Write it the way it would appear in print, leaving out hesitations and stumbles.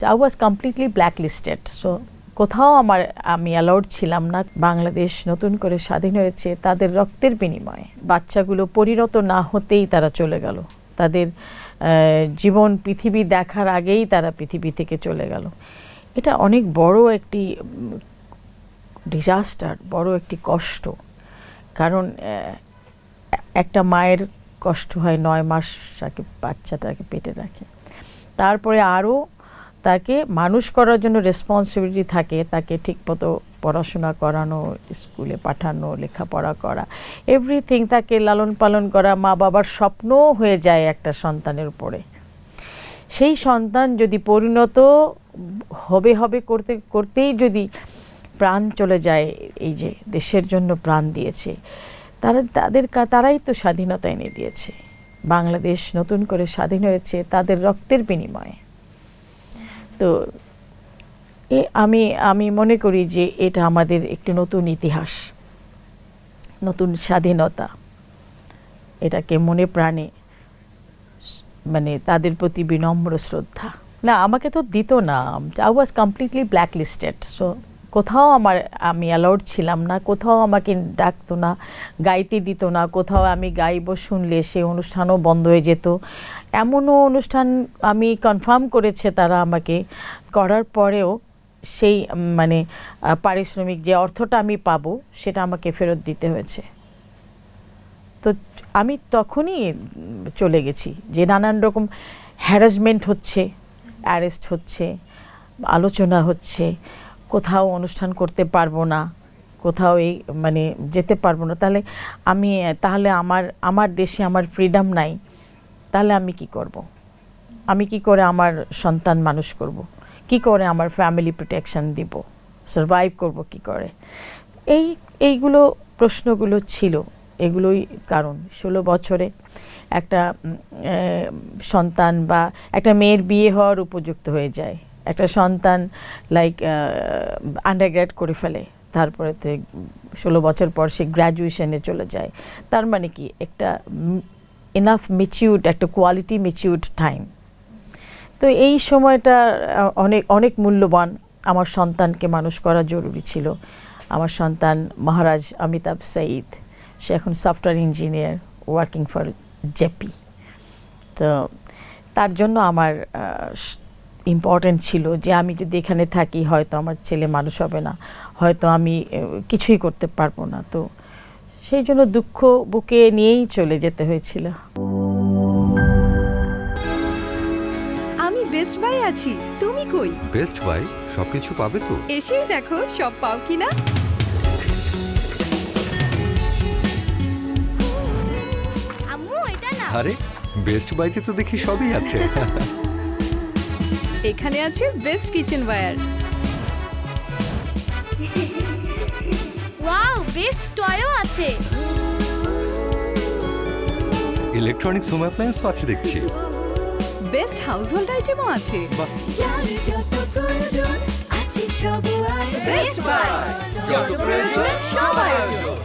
I was completely blacklisted. So কোথাও আমি allowed ছিলাম না। বাংলাদেশ নতুন করে স্বাধীন হয়েছে তাদের রক্তের বিনিময়ে। বাচ্চাগুলো পরিণত না হতেই তারা চলে গেল। তাদের জীবন পৃথিবী দেখার আগেই তারা পৃথিবী থেকে চলে গেল। এটা অনেক বড় একটি ডিজাস্টার, বড় একটি কষ্ট। কারণ একটা মায়ের কষ্ট হয় 9 মাস বাচ্চাটাকে পেটে রাখে, তারপরে আরও তাকে মানুষ করার জন্য রেসপন্সিবিলিটি থাকে, তাকে ঠিকমতো পড়াশোনা করানো, স্কুলে পাঠানো, লেখাপড়া করা, এভরিথিং, তাকে লালন পালন করা মা বাবার স্বপ্ন হয়ে যায় একটা সন্তানের উপরে। সেই সন্তান যদি পরিণত হবে করতে করতেই যদি প্রাণ চলে যায়, এই যে দেশের জন্য প্রাণ দিয়েছে, তারাই তো স্বাধীনতা এনে দিয়েছে। বাংলাদেশ নতুন করে স্বাধীন হয়েছে তাদের রক্তের বিনিময়ে। তো আমি মনে করি যে এটা আমাদের একটি নতুন ইতিহাস, নতুন স্বাধীনতা। এটাকে মনে প্রাণে মানে তাদের প্রতি বিনম্র শ্রদ্ধা। না, আমাকে তো দিত না। I was completely blacklisted. So কোথাও আমি অ্যালাউড ছিলাম না, কোথাও আমাকে ডাকতো না, গাইতে দিত না। কোথাও আমি গাইব শুনলে সেই অনুষ্ঠানও বন্ধ হয়ে যেত। এমনও অনুষ্ঠান আমি কনফার্ম করেছে তারা আমাকে, করার পরেও সেই মানে পারিশ্রমিক যে অর্থটা আমি পাবো সেটা আমাকে ফেরত দিতে হয়েছে। তো আমি তখনই চলে গেছি যে নানান রকম হ্যারাসমেন্ট হচ্ছে, অ্যারেস্ট হচ্ছে, আলোচনা হচ্ছে, কোথাও অনুষ্ঠান করতে পারবো না, কোথাও এই মানে যেতে পারবো না। তাহলে আমার দেশে আমার ফ্রিডম নাই, তাহলে আমি কি করব? আমি কি করে আমার সন্তান মানুষ করব? কি করে আমার ফ্যামিলি প্রোটেকশন দিব? সারভাইভ করব কি করে? এইগুলো প্রশ্নগুলো ছিল। এগুলোই কারণ 16 বছরে একটা সন্তান বা একটা মেয়ের বিয়ে হওয়ার উপযুক্ত হয়ে যায়। একটা সন্তান আন্ডারগ্র্যাড করে ফেলে, তারপরে 16 বছর পর সে গ্র্যাজুয়েশনে চলে যায়। তার মানে কি একটা এনাফ ম্যাচিউরড, একটা কোয়ালিটি ম্যাচিউরড টাইম। তো এই সময়টা অনেক মূল্যবান। আমার সন্তানকে মানুষ করা জরুরি ছিল। আমার সন্তান মহারাজ অমিতাভ সঈদ, সে এখন software engineer, working for JP. তো তার জন্য আমার ইম্পর্ট্যান্ট ছিল যে আমি যদি এখানে থাকি হয়তো আমার ছেলে মানুষ হবে না, হয়তো আমি কিছুই করতে পারবো না। তো সেই জন্য দুঃখ বুকে নিয়েই চলে যেতে হয়েছিল। আমি বেস্ট বাই আছি, তুমি কই? বেস্ট বাই সবকিছু পাবে তো? এসেই দেখো সব পাও কিনা। আম্মু এটা না। আরে বেস্ট বাইতে তো দেখি সবই আছে। এখানে আছে best kitchenware. Wow, best টয়ও আছে। ইলেকট্রনিক্স হোম অ্যাপ্লায়েন্সও আছে দেখছি। বেস্ট হাউসহোল্ড আইটেমও আছে। আছে সব বেস্ট বাই, যত প্রয়োজন সব আয়োজন।